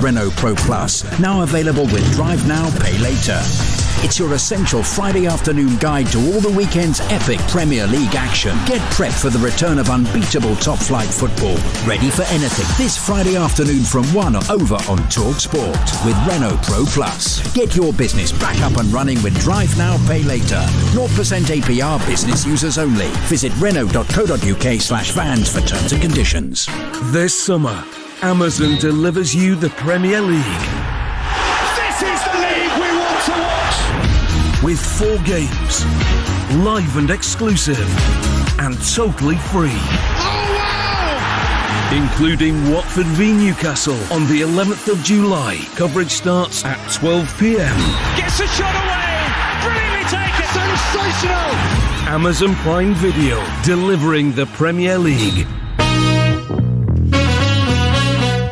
Renault Pro Plus, now available with Drive Now, Pay Later. It's your essential Friday afternoon guide to all the weekend's epic Premier League action. Get prepped for the return of unbeatable top-flight football. Ready for anything this Friday afternoon from 1 over on Talk Sport with Renault Pro Plus. Get your business back up and running with Drive Now, Pay Later. 0% APR business users only. Visit renault.co.uk/vans for terms and conditions. This summer, Amazon delivers you the Premier League. This is the league we want to watch! With 4 games, live and exclusive, and totally free. Oh, wow! Including Watford v Newcastle on the 11th of July. Coverage starts at 12 p.m. Gets a shot away! Brilliantly taken! Sensational! Amazon Prime Video, delivering the Premier League.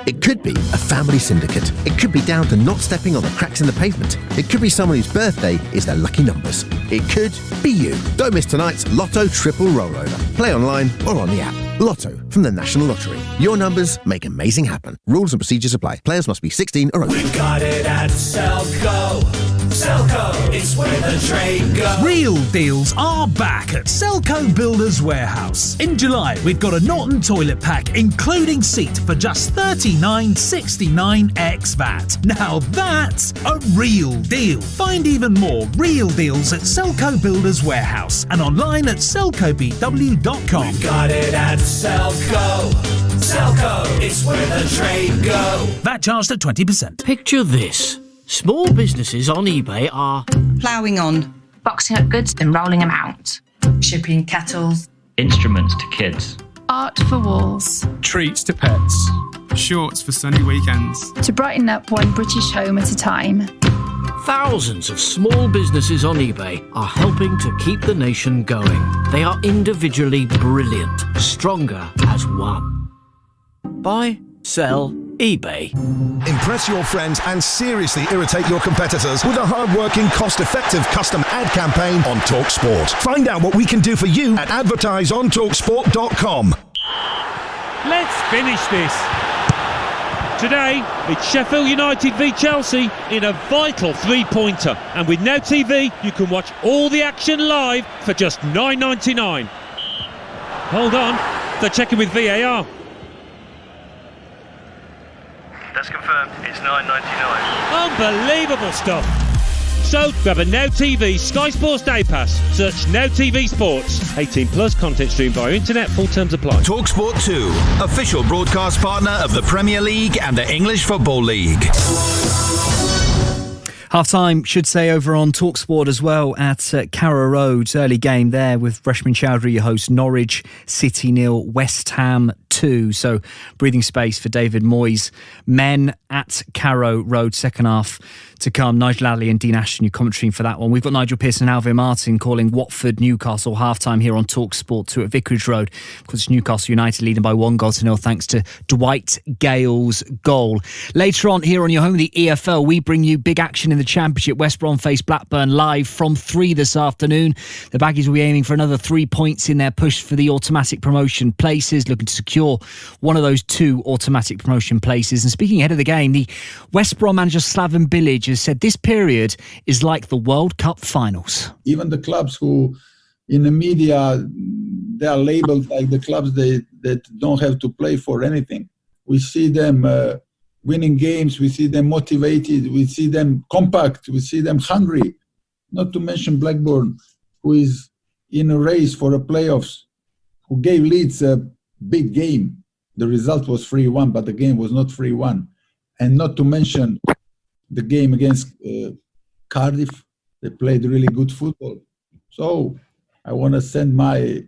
It could be a family syndicate. It could be down to not stepping on the cracks in the pavement. It could be someone whose birthday is their lucky numbers. It could be you. Don't miss tonight's Lotto Triple Rollover. Play online or on the app. Lotto from the National Lottery. Your numbers make amazing happen. Rules and procedures apply. Players must be 16 or over. We got it at Selco. Selco, it's where the trade goes. Real deals are back at Selco Builders Warehouse. In July, we've got a Norton toilet pack, including seat, for just $39.69 ex VAT. Now that's a real deal. Find even more real deals at Selco Builders Warehouse and online at selcobw.com. We got it at Selco. Selco, it's where the trade goes. VAT charged at 20%. Picture this. Small businesses on eBay are ploughing on, boxing up goods and rolling them out, shipping kettles, instruments to kids, art for walls, treats to pets, shorts for sunny weekends, to brighten up one British home at a time. Thousands of small businesses on eBay are helping to keep the nation going. They are individually brilliant, stronger as one. Buy, sell, eBay. Impress your friends and seriously irritate your competitors with a hard-working, cost-effective custom ad campaign on TalkSport. Find out what we can do for you at advertiseontalksport.com. Let's finish this. Today, it's Sheffield United v Chelsea in a vital 3-pointer. And with Now TV, you can watch all the action live for just $9.99. Hold on, they're checking with VAR. That's confirmed, it's $9.99. Unbelievable stuff. So grab a Now TV Sky Sports Day Pass. Search Now TV Sports. 18 plus, content streamed via internet. Full terms apply. TalkSport 2, official broadcast partner of the Premier League and the English Football League. Half-time, should say, over on TalkSport as well at Carrow Road. Early game there with Rashmin Chowdhury, your host. Norwich City 0, West Ham 2. So breathing space for David Moyes. Men at Carrow Road, second half to come. Nigel Adderley and Dean Ashton, you commentating for that one. We've got Nigel Pearson and Alvin Martin calling Watford Newcastle half-time here on TalkSport 2 at Vicarage Road. Of course, Newcastle United leading by 1-0 thanks to Dwight Gale's goal. Later on here on your home, the EFL, we bring you big action in the Championship. West Brom face Blackburn live from 3 this afternoon. The Baggies will be aiming for another 3 points in their push for the automatic promotion places, looking to secure one of those 2 automatic promotion places. And speaking ahead of the game, the West Brom manager Slaven Bilic has said this period is like the World Cup finals. Even the clubs who in the media, they are labeled like the clubs that don't have to play for anything. We see them winning games, we see them motivated, we see them compact, we see them hungry. Not to mention Blackburn, who is in a race for the playoffs, who gave Leeds a big game. The result was 3-1, but the game was not 3-1. And not to mention the game against Cardiff. They played really good football. So I want to send my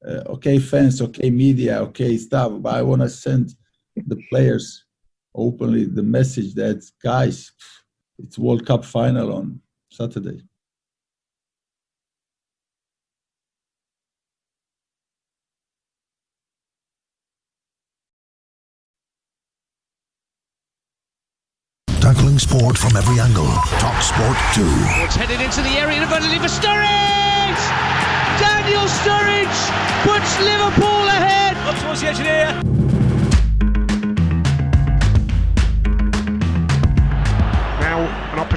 okay fans, okay media, okay staff, but I want to send the players openly the message that, guys, it's World Cup final on Saturday. Tackling sport from every angle. TalkSport 2. It's headed into the area inadvertently for Sturridge! Daniel Sturridge puts Liverpool ahead! Up towards the edge of the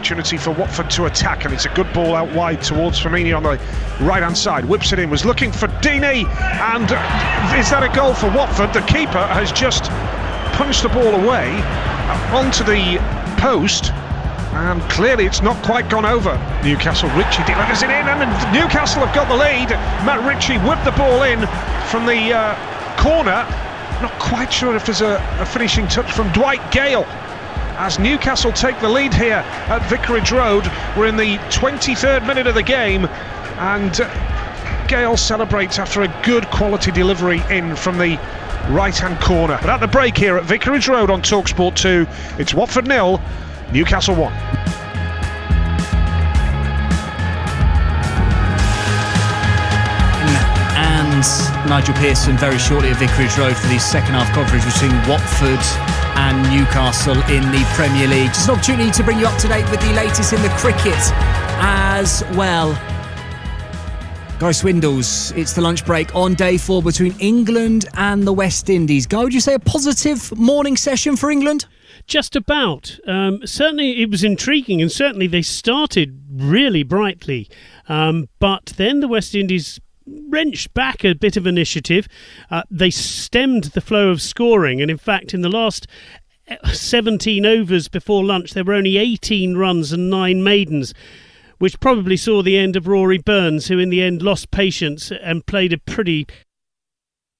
opportunity for Watford to attack, and it's a good ball out wide towards Firmino on the right-hand side. Whips it in, was looking for Deeney, and is that a goal for Watford? The keeper has just punched the ball away onto the post, and clearly it's not quite gone over. Newcastle, Ritchie delivers it in, and Newcastle have got the lead. Matt Ritchie whipped the ball in from the corner. Not quite sure if there's a finishing touch from Dwight Gale, as Newcastle take the lead here at Vicarage Road. We're in the 23rd minute of the game, and Gale celebrates after a good quality delivery in from the right-hand corner. But at the break here at Vicarage Road on TalkSport 2, it's Watford 0, Newcastle 1. And Nigel Pearson very shortly at Vicarage Road for the second half coverage between Watford and Newcastle in the Premier League. Just an opportunity to bring you up to date with the latest in the cricket as well. Guy Swindles, it's the lunch break on day 4 between England and the West Indies. Guy, would you say a positive morning session for England? Just about. Certainly it was intriguing, and certainly they started really brightly. But then the West Indies wrenched back a bit of initiative. They stemmed the flow of scoring, and in fact in the last 17 overs before lunch there were only 18 runs and 9 maidens, which probably saw the end of Rory Burns, who in the end lost patience and played a pretty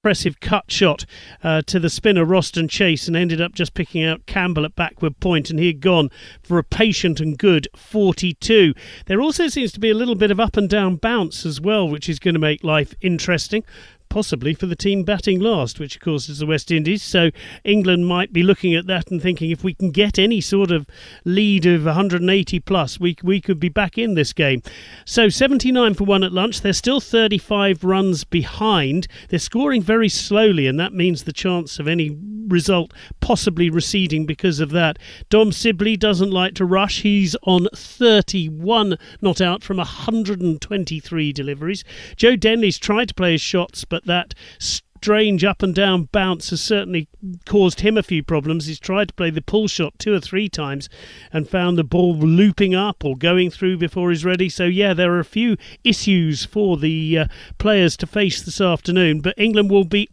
impressive cut shot to the spinner Roston Chase, and ended up just picking out Campbell at backward point, and he had gone for a patient and good 42. There also seems to be a little bit of up and down bounce as well, which is going to make life interesting, possibly for the team batting last, which of course is the West Indies. So England might be looking at that and thinking, if we can get any sort of lead of 180 plus, we could be back in this game. So 79 for 1 at lunch. They're still 35 runs behind. They're scoring very slowly, and that means the chance of any result possibly receding because of that. Dom Sibley doesn't like to rush. He's on 31 not out from 123 deliveries. Joe Denley's tried to play his shots, but that strange up and down bounce has certainly caused him a few problems. He's tried to play the pull shot 2 or 3 times and found the ball looping up or going through before he's ready. So yeah, there are a few issues for the players to face this afternoon, but England will be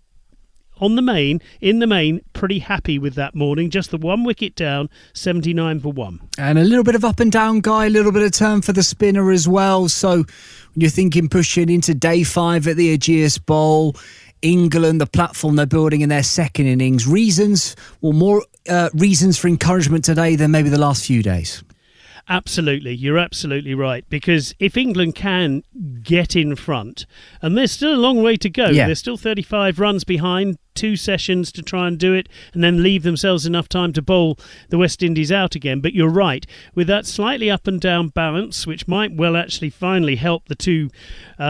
in the main, pretty happy with that morning. Just the 1 wicket down, 79 for 1. And a little bit of up and down, Guy, a little bit of turn for the spinner as well. So when you're thinking pushing into day 5 at the Ageas Bowl, England, the platform they're building in their second innings, more reasons for encouragement today than maybe the last few days. Absolutely, you're absolutely right, because if England can get in front, and there's still a long way to go, they're still 35 runs behind, 2 sessions to try and do it, and then leave themselves enough time to bowl the West Indies out again. But you're right, with that slightly up and down balance, which might well actually finally help the 2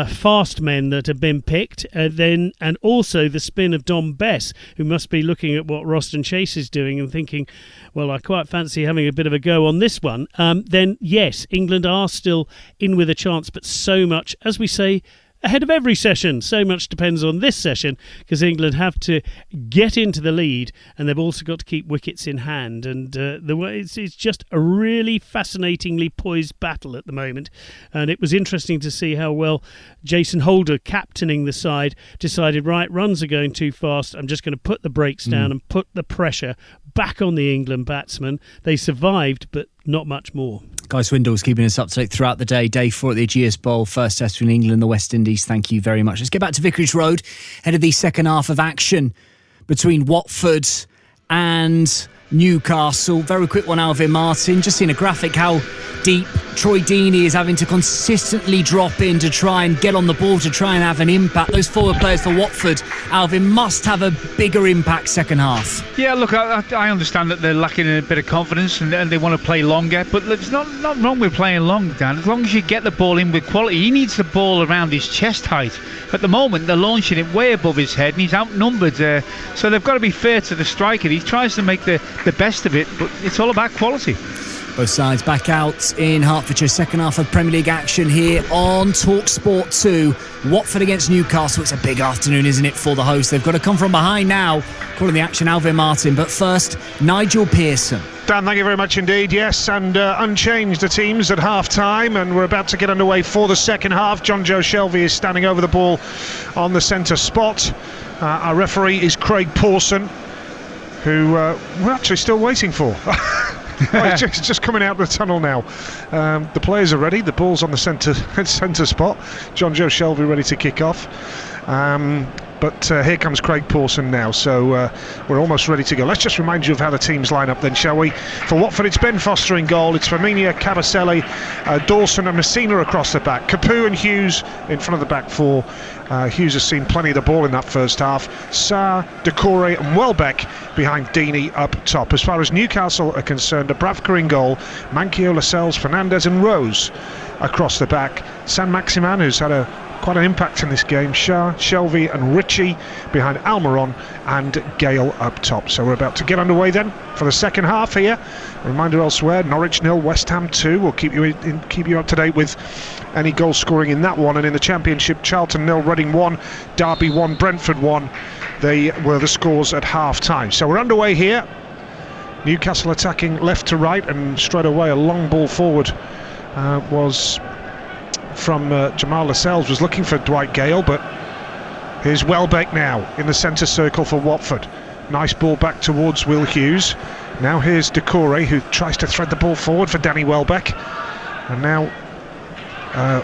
fast men that have been picked, and also the spin of Dom Bess, who must be looking at what Roston Chase is doing and thinking, well, I quite fancy having a bit of a go on this one. Then yes, England are still in with a chance, but so much, as we say, ahead of every session. So much depends on this session, because England have to get into the lead, and they've also got to keep wickets in hand. And the way it's just a really fascinatingly poised battle at the moment. And it was interesting to see how well Jason Holder, captaining the side, decided, right, runs are going too fast. I'm just going to put the brakes down and put the pressure back on the England batsmen. They survived, but not much more. Guy Swindles keeping us up to date throughout the day. Day 4 at the Ageas Bowl. First test between England and the West Indies. Thank you very much. Let's get back to Vicarage Road. Ahead of the second half of action between Watford and Newcastle. Very quick one, Alvin Martin. Just seen a graphic how deep Troy Deeney is having to consistently drop in to try and get on the ball, to try and have an impact. Those forward players for Watford, Alvin, must have a bigger impact second half. Yeah, look, I understand that they're lacking in a bit of confidence and they want to play longer, but there's not wrong with playing long, Dan. As long as you get the ball in with quality. He needs the ball around his chest height. At the moment, they're launching it way above his head and he's outnumbered. So they've got to be fair to the striker. He tries to make the best of it, but it's all about quality. Both sides back out in Hertfordshire, second half of Premier League action here on TalkSport 2. Watford against Newcastle. It's a big afternoon, isn't it, for the host? They've got to come from behind now. Calling the action, Alvin Martin. But first, Nigel Pearson. Dan, thank you very much indeed. Yes, and unchanged the teams at half-time, and we're about to get underway for the second half. John Joe Shelvey is standing over the ball on the centre spot. Our referee is Craig Pawson, who we're actually still waiting for. He's just coming out the tunnel now. The players are ready. The ball's on the centre spot. John Joe Shelvey ready to kick off. But here comes Craig Pawson now, so we're almost ready to go. Let's just remind you of how the teams line up then, shall we? For Watford, it's Ben Foster in goal. It's Firmino, Cabaselli, Dawson and Messina across the back. Capoue and Hughes in front of the back four. Hughes has seen plenty of the ball in that first half. Sarr, Decore and Welbeck behind Deeney up top. As far as Newcastle are concerned, Dubravka in goal, Manquillo, Lascelles, Fernandez and Rose across the back. Saint-Maximin, who's had quite an impact in this game. Shah, Shelvey and Ritchie behind Almiron and Gale up top. So we're about to get underway then for the second half here. A reminder elsewhere, Norwich 0, West Ham 2. We'll keep you up to date with any goal scoring in that one. And in the Championship, Charlton 0, Reading 1, Derby 1, Brentford 1. They were the scores at half-time. So we're underway here. Newcastle attacking left to right, and straight away a long ball forward was from Jamal Lascelles, was looking for Dwight Gale, but here's Welbeck now in the centre circle for Watford. Nice ball back towards Will Hughes. Now here's Decore, who tries to thread the ball forward for Danny Welbeck, and now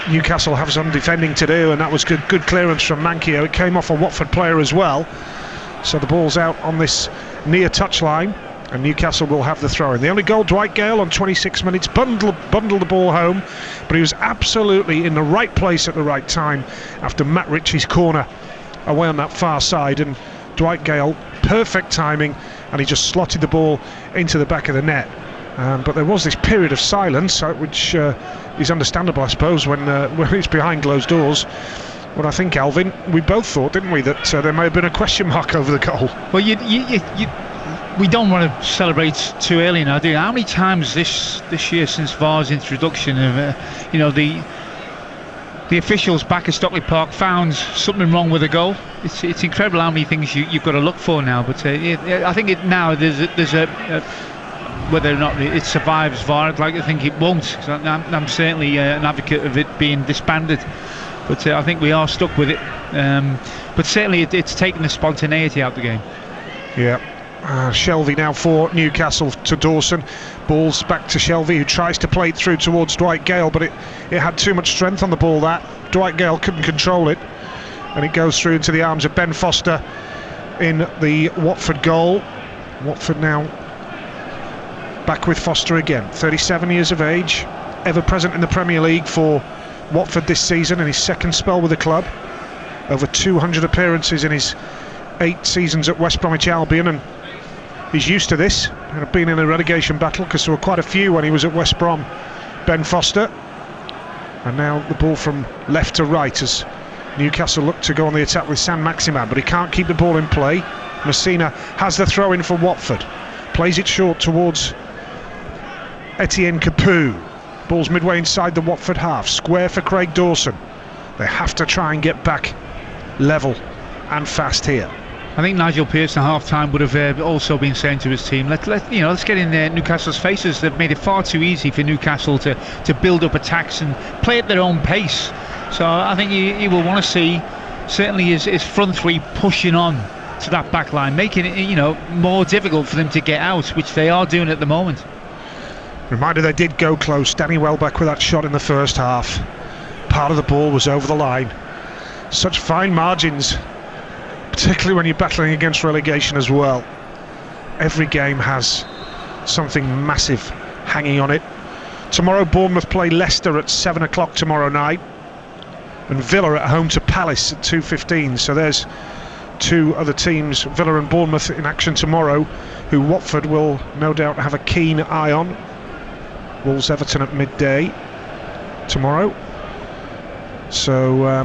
Newcastle have some defending to do, and that was good clearance from Manquillo. It came off a Watford player as well, so the ball's out on this near touchline, and Newcastle will have the throw-in. The only goal, Dwight Gale on 26 minutes, bundled the ball home, but he was absolutely in the right place at the right time after Matt Ritchie's corner away on that far side, and Dwight Gale, perfect timing, and he just slotted the ball into the back of the net. But there was this period of silence, which is understandable, I suppose, when it's behind closed doors. What I think, Alvin, we both thought, didn't we, that there may have been a question mark over the goal. Well, we don't want to celebrate too early now, do you? How many times this year since VAR's introduction of the officials back at Stockley Park found something wrong with the goal? It's incredible how many things you've got to look for now. But I think there's a whether or not it survives VAR, I'd like to think it won't. I'm certainly an advocate of it being disbanded, but I think we are stuck with it. But certainly it's taken the spontaneity out of the game. Yeah. Shelvey now for Newcastle to Dawson. Ball's back to Shelvey, who tries to play it through towards Dwight Gale, but it had too much strength on the ball. That Dwight Gale couldn't control it, and it goes through into the arms of Ben Foster in the Watford goal. Watford now back with Foster again, 37 years of age, ever present in the Premier League for Watford this season in his second spell with the club. Over 200 appearances in his 8 seasons at West Bromwich Albion, and he's used to this, and have been in a relegation battle, because there were quite a few when he was at West Brom, Ben Foster. And now the ball from left to right as Newcastle look to go on the attack with Saint-Maximin, but he can't keep the ball in play. Messina has the throw in for Watford, plays it short towards Etienne Capoue. Ball's midway inside the Watford half, square for Craig Dawson. They have to try and get back level and fast here. I think Nigel Pearson at half-time would have also been saying to his team, let's get in Newcastle's faces. They've made it far too easy for Newcastle to build up attacks and play at their own pace. So I think he will want to see certainly his front three pushing on to that back line, making it more difficult for them to get out, which they are doing at the moment. Reminder, they did go close. Danny Welbeck with that shot in the first half. Part of the ball was over the line. Such fine margins, particularly when you're battling against relegation as well. Every game has something massive hanging on it. Tomorrow Bournemouth play Leicester at 7 o'clock tomorrow night, and Villa at home to Palace at 2:15. So there's two other teams, Villa and Bournemouth, in action tomorrow, who Watford will no doubt have a keen eye on. Wolves Everton at midday tomorrow. So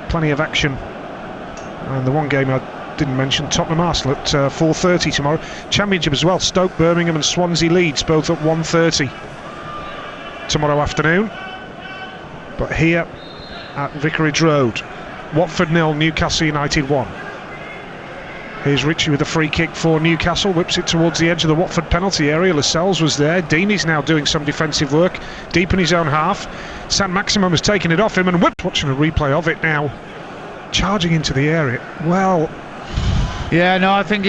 plenty of action. And the one game I didn't mention Tottenham Arsenal at 4:30 tomorrow. Championship as well. Stoke, Birmingham and Swansea Leeds both at 1:30 tomorrow afternoon. But here at Vicarage Road, Watford 0, Newcastle United 1. Here's Ritchie with a free kick for Newcastle, whips it towards the edge of the Watford penalty area. Lascelles was there. Deeney's now doing some defensive work deep in his own half. Saint-Maximin has taken it off him and whipped. Watching a replay of it now, charging into the area. Well, yeah, no, I think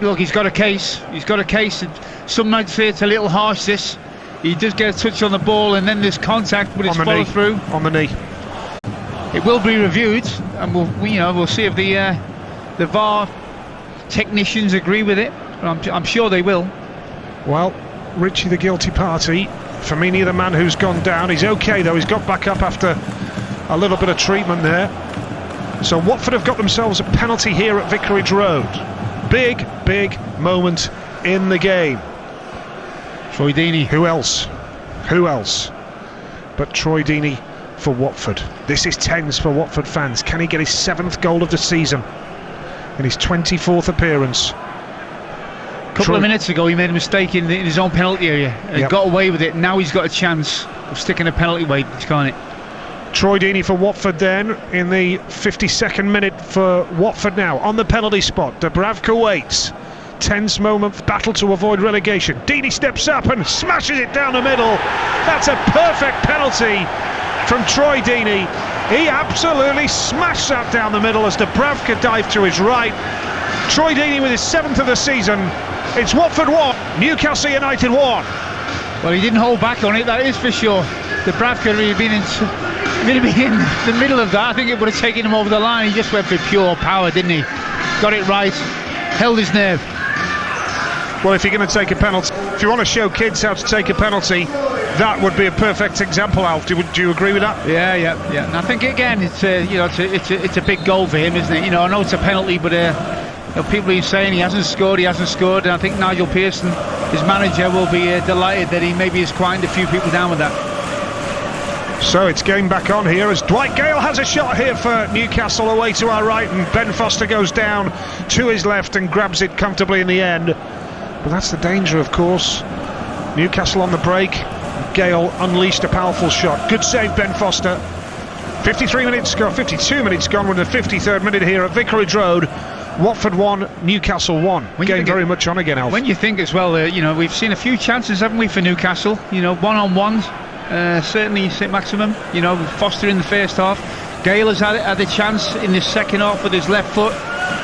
look, he's got a case. He's got a case. Some might say it's a little harsh, this. He does get a touch on the ball and then there's contact, but it's follow through. On the knee. It will be reviewed, and we'll see if the VAR technicians agree with it. I'm sure they will. Well, Ritchie the guilty party. Firmini the man who's gone down. He's okay though. He's got back up after a little bit of treatment there. So Watford have got themselves a penalty here at Vicarage Road. Big moment in the game. Troy Deeney. Who else but Troy Deeney for Watford. This is tense for Watford fans. Can he get his 7th goal of the season in his 24th appearance? A couple of minutes ago he made a mistake in his own penalty area and got away with it. Now he's got a chance of sticking a penalty away, can't it? Troy Deeney for Watford then in the 52nd minute for Watford now on the penalty spot. Dubravka waits. Tense moment, battle to avoid relegation. Deeney steps up and smashes it down the middle. That's a perfect penalty from Troy Deeney. He absolutely smashed that down the middle as Dubravka dived to his right. Troy Deeney with his 7th of the season. It's Watford 1, Newcastle United 1. Well, he didn't hold back on it, that is for sure. Dubravka really been in the middle of that. I think it would have taken him over the line. He just went for pure power, didn't he? Got it right, held his nerve. Well, if you're going to take a penalty, if you want to show kids how to take a penalty, that would be a perfect example, Alf. Do you agree with that? Yeah. And I think again, it's a big goal for him, isn't it? I know it's a penalty, but people are saying he hasn't scored. And I think Nigel Pearson, his manager, will be delighted that he maybe has quieted a few people down with that. So it's game back on here as Dwight Gale has a shot here for Newcastle away to our right, and Ben Foster goes down to his left and grabs it comfortably in the end. But that's the danger, of course. Newcastle on the break. Gale unleashed a powerful shot. Good save, Ben Foster. 52 minutes gone with the 53rd minute here at Vicarage Road. Watford 1, Newcastle 1. Game very much on again, Alf. When you think as well, we've seen a few chances, haven't we, for Newcastle? One-on-ones. Certainly Saint-Maximin. Foster in the first half. Gale has had a chance in the second half with his left foot.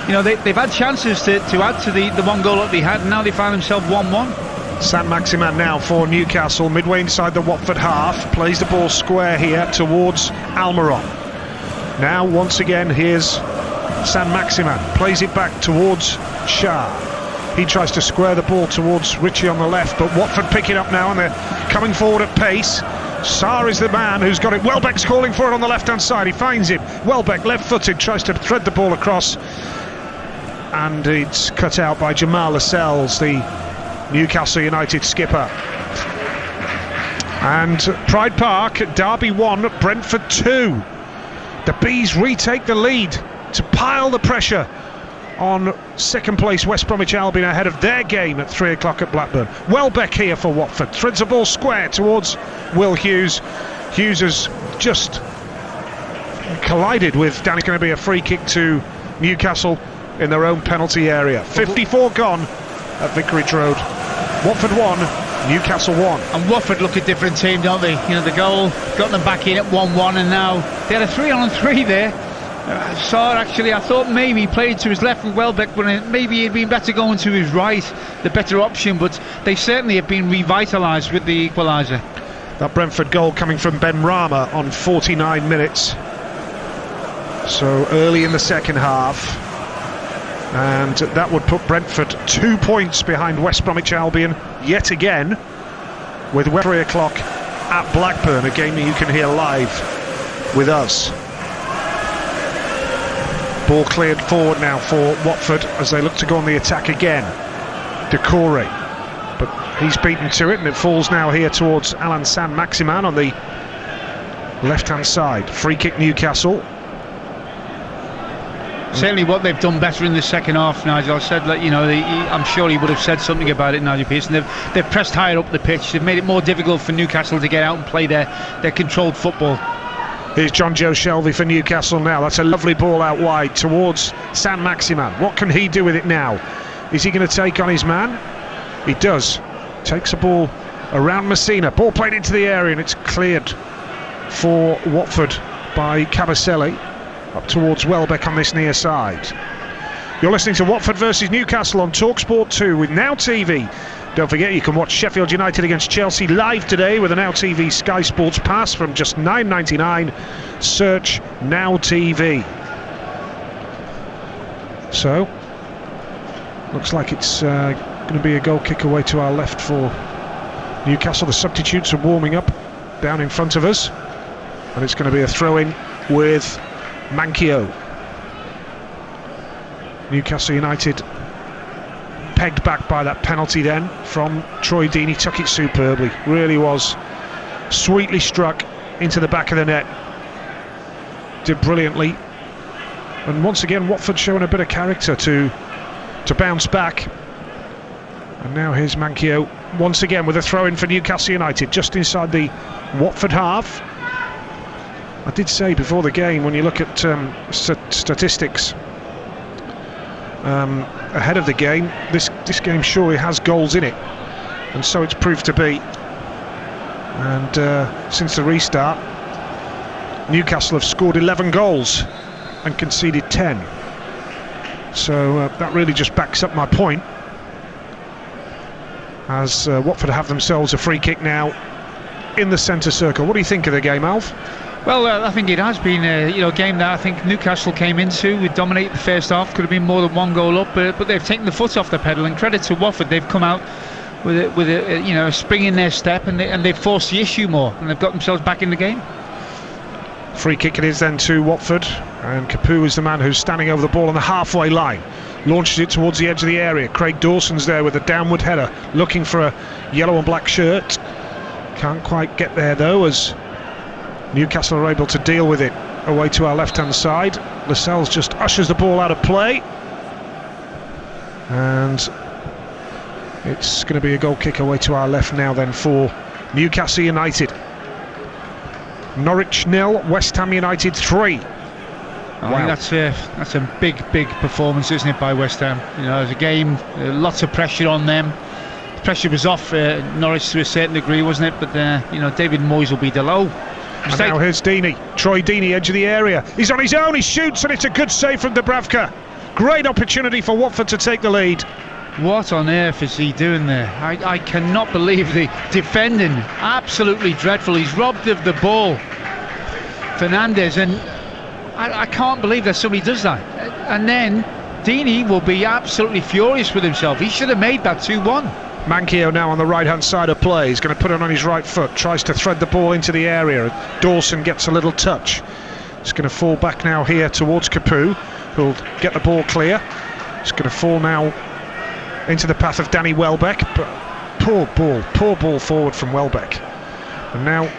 They've had chances to add to the one goal that they had, and now they find themselves 1-1. Saint-Maximin now for Newcastle, midway inside the Watford half, plays the ball square here towards Almiron. Now once again here's Saint-Maximin, plays it back towards Shah. He tries to square the ball towards Ritchie on the left, but Watford pick it up now and they're coming forward at pace. Sarr is the man who's got it. Welbeck's calling for it on the left-hand side. He finds him. Welbeck, left-footed, tries to thread the ball across, and it's cut out by Jamal Lascelles, the Newcastle United skipper. And Pride Park, Derby 1, Brentford 2. The Bees retake the lead to pile the pressure on second place West Bromwich Albion ahead of their game at 3 o'clock at Blackburn. Welbeck here for Watford, threads the ball square towards Will Hughes. Hughes has just collided with Dan. It's going to be a free kick to Newcastle in their own penalty area. 54 gone at Vicarage Road. Watford 1, Newcastle 1. And Watford look a different team, don't they? The goal got them back in at 1-1, and now they had a 3-on-3 there. Sarr actually, I thought maybe he played to his left with Welbeck, but maybe he'd been better going to his right, the better option, but they certainly have been revitalised with the equaliser. That Brentford goal coming from Ben Rama on 49 minutes. So early in the second half. And that would put Brentford 2 points behind West Bromwich Albion yet again, with 3 o'clock at Blackburn, a game that you can hear live with us. Ball cleared forward now for Watford as they look to go on the attack again. Decore, but he's beaten to it, and it falls now here towards Alan Saint-Maximin on the left-hand side. Free kick Newcastle. Certainly what they've done better in the second half, Nigel. I said that, I'm sure he would have said something about it, Nigel Pearson. They've pressed higher up the pitch. They've made it more difficult for Newcastle to get out and play their controlled football. Here's John Joe Shelvey for Newcastle now. That's a lovely ball out wide towards San Maximan. What can he do with it now? Is he going to take on his man? He does. Takes a ball around Messina. Ball played into the area and it's cleared for Watford by Cabaselli. Up towards Welbeck on this near side. You're listening to Watford versus Newcastle on TalkSport 2 with Now TV. Don't forget you can watch Sheffield United against Chelsea live today with a Now TV Sky Sports Pass from just $9.99. Search Now TV. So, looks like it's going to be a goal kick away to our left for Newcastle. The substitutes are warming up down in front of us. And it's going to be a throw-in with Manquillo. Newcastle United pegged back by that penalty then from Troy Deeney. Took it superbly, really was sweetly struck into the back of the net. Did brilliantly, and once again Watford showing a bit of character to bounce back. And now here's Manquillo once again with a throw-in for Newcastle United just inside the Watford half. I did say before the game, when you look at statistics ahead of the game, this game surely has goals in it, and so it's proved to be. And since the restart, Newcastle have scored 11 goals and conceded 10. So that really just backs up my point, as Watford have themselves a free kick now in the centre circle. What do you think of the game, Alf? Well, I think it has been a game that I think Newcastle came into. We dominated the first half. Could have been more than one goal up, but they've taken the foot off the pedal. And credit to Watford, they've come out with a spring in their step, and they've forced the issue more, and they've got themselves back in the game. Free kick it is then to Watford, and Capoue is the man who's standing over the ball on the halfway line. Launches it towards the edge of the area. Craig Dawson's there with a downward header, looking for a yellow and black shirt. Can't quite get there though, as Newcastle are able to deal with it away to our left-hand side. Lascelles just ushers the ball out of play, and it's going to be a goal kick away to our left now then for Newcastle United. Norwich 0, West Ham United 3. Wow. I think that's a big performance, isn't it, by West Ham? As a game, lots of pressure on them. The pressure was off Norwich to a certain degree, wasn't it? But David Moyes will be delighted. And now here's Deeney, Troy Deeney, edge of the area. He's on his own, he shoots, and it's a good save from Dubravka. Great opportunity for Watford to take the lead. What on earth is he doing there? I cannot believe the defending. Absolutely dreadful. He's robbed of the ball, Fernandes, and I can't believe that somebody does that. And then Deeney will be absolutely furious with himself. He should have made that 2-1. Manquillo now on the right-hand side of play. He's going to put it on his right foot, tries to thread the ball into the area. Dawson gets a little touch. It's going to fall back now here towards Capoue, who'll get the ball clear. It's going to fall now into the path of Danny Welbeck, but poor ball forward from Welbeck. And now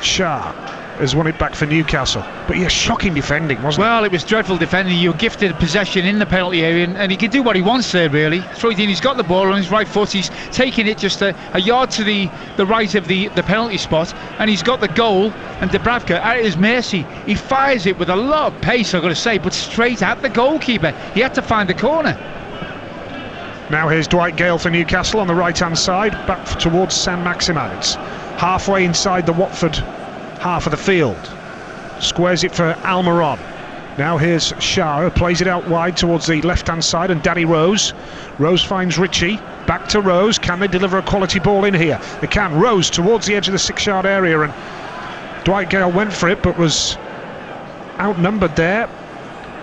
Shah has won it back for Newcastle. But yeah, shocking defending, wasn't it? Well, it was dreadful defending. You were gifted possession in the penalty area, and he can do what he wants there, really. Troy Deeney's got the ball on his right foot. He's taking it just a yard to the right of the penalty spot, and he's got the goal, and Dubravka at his mercy. He fires it with a lot of pace, I've got to say, but straight at the goalkeeper. He had to find the corner. Now here's Dwight Gale for Newcastle on the right-hand side, back towards San Maximan. It's halfway inside the Watford half of the field. Squares it for Almiron. Now here's Shah, who plays it out wide towards the left-hand side, and Danny Rose. Rose finds Ritchie. Back to Rose. Can they deliver a quality ball in here? They can. Rose towards the edge of the 6-yard area, and Dwight Gale went for it, but was outnumbered there.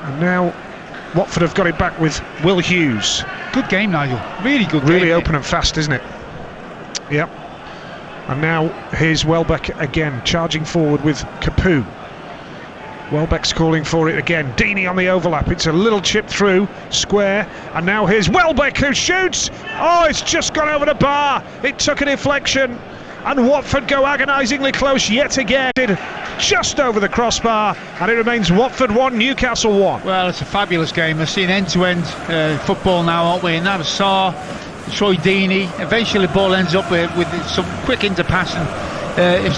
And now Watford have got it back with Will Hughes. Good game, Nigel. Really good game. Really open and fast, isn't it? Yep. And now here's Welbeck again, charging forward with Capoue. Welbeck's calling for it again. Deeney on the overlap. It's a little chip through, square. And now here's Welbeck, who shoots. Oh, it's just gone over the bar. It took a deflection. And Watford go agonisingly close yet again. just over the crossbar, and it remains Watford 1, Newcastle 1. Well, it's a fabulous game. We're seeing end-to-end football now, aren't we? And Nassar, Troy Deeney, eventually the ball ends up with some quick interpassing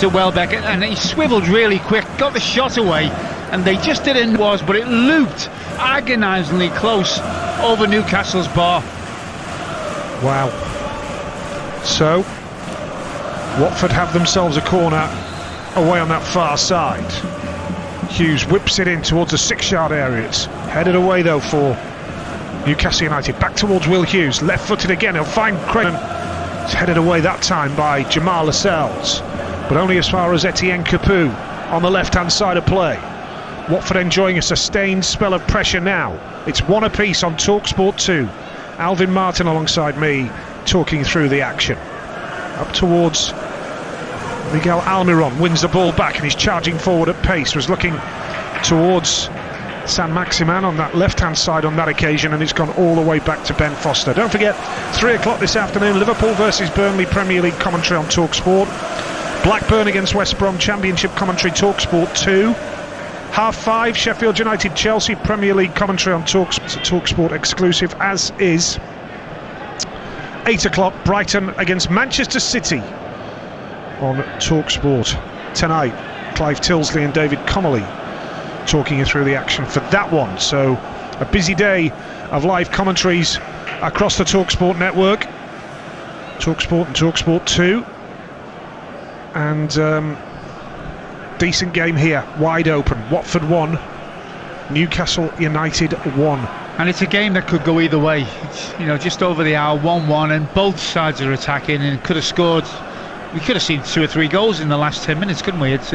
to Welbeck, and he swiveled really quick, got the shot away, and they just didn't but it looped agonisingly close over Newcastle's bar. Wow. So Watford have themselves a corner away on that far side. Hughes whips it in towards the 6-yard area. It's headed away though for Newcastle United. Back towards Will Hughes, left-footed again. He'll find Craig. It's headed away that time by Jamal Lascelles, but only as far as Etienne Capoue on the left-hand side of play. Watford enjoying a sustained spell of pressure now. It's 1 apiece on TalkSport 2. Alvin Martin alongside me talking through the action. Up towards Miguel Almiron, wins the ball back and he's charging forward at pace. Was looking towards San Maximan on that left-hand side on that occasion, and it's gone all the way back to Ben Foster. Don't forget, 3 o'clock this afternoon, Liverpool versus Burnley Premier League commentary on TalkSport. Blackburn against West Brom Championship commentary, TalkSport 2. 5:30, Sheffield United Chelsea Premier League commentary on TalkSport. It's a TalkSport exclusive, as is 8 o'clock, Brighton against Manchester City on TalkSport tonight. Clive Tilsley and David Connolly talking you through the action for that one. So a busy day of live commentaries across the TalkSport network, TalkSport and TalkSport 2, and decent game here, wide open. Watford 1, Newcastle United 1. And it's a game that could go either way. It's, just over the hour, 1-1, and both sides are attacking and could have scored. We could have seen 2 or 3 goals in the last 10 minutes, couldn't we? It's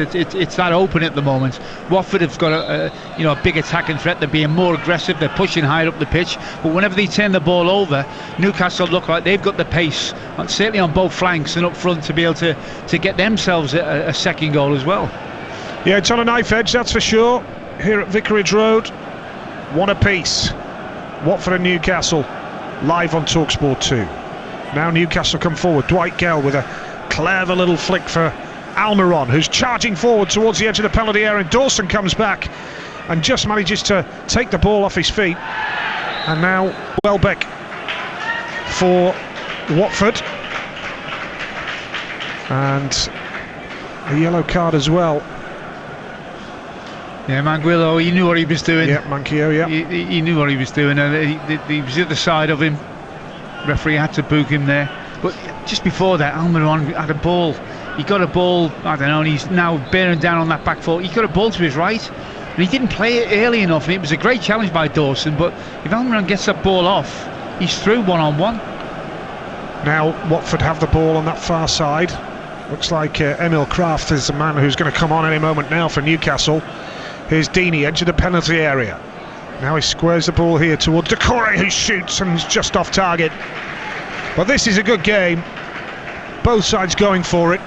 that open at the moment. Watford have got a big attacking threat. They're being more aggressive. They're pushing higher up the pitch. But whenever they turn the ball over, Newcastle look like they've got the pace, certainly on both flanks and up front, to be able to get themselves a second goal as well. Yeah, it's on a knife edge, that's for sure. Here at Vicarage Road, 1 apiece. Watford and Newcastle live on TalkSport 2. Now Newcastle come forward. Dwight Gale with a clever little flick for Almiron, who's charging forward towards the edge of the penalty area, and Dawson comes back and just manages to take the ball off his feet. And now Welbeck for Watford, and a yellow card as well. Yeah, Manguillo, he knew what he was doing. Yeah, Manquillo, yeah. He knew what he was doing, and he was at the side of him. Referee had to book him there. But just before that, Almiron had a ball. He got a ball, I don't know, and he's now bearing down on that back foot. He got a ball to his right, and he didn't play it early enough. It was a great challenge by Dawson, but if Almiron gets that ball off, he's through 1-on-1. Now Watford have the ball on that far side. Looks like Emil Kraft is the man who's going to come on any moment now for Newcastle. Here's Deeney, edge of the penalty area. Now he squares the ball here towards Decore, who shoots and is just off target. But this is a good game. Both sides going for it.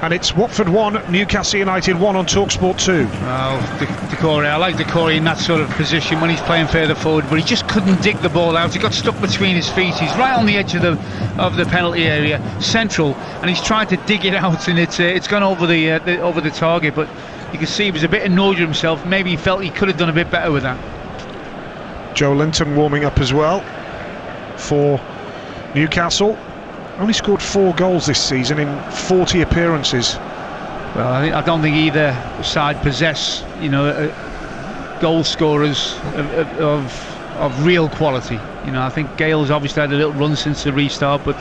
And it's Watford 1, Newcastle United 1 on TalkSport 2. Well, Decore, I like Decore in that sort of position when he's playing further forward, but he just couldn't dig the ball out. He got stuck between his feet. He's right on the edge of the penalty area, central, and he's tried to dig it out, and it's gone over the target. But you can see he was a bit annoyed with himself. Maybe he felt he could have done a bit better with that. Joe Linton warming up as well for Newcastle. Only scored 4 goals this season in 40 appearances. Well, I don't think either side possess, goal scorers of real quality. I think Gale's obviously had a little run since the restart, but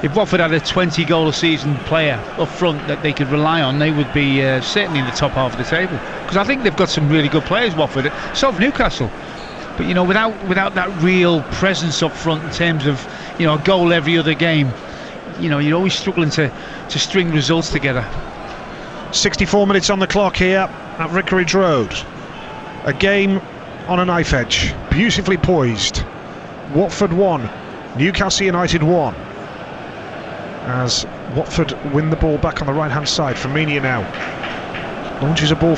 if Watford had a 20-goal a season player up front that they could rely on, they would be certainly in the top half of the table. Because I think they've got some really good players, Watford. So have Newcastle. But without that real presence up front in terms of a goal every other game, you're always struggling to string results together. 64 minutes on the clock here at Vicarage Road. A game on a knife edge, beautifully poised. Watford 1, Newcastle United 1. As Watford win the ball back on the right hand side. Firmino now launches a ball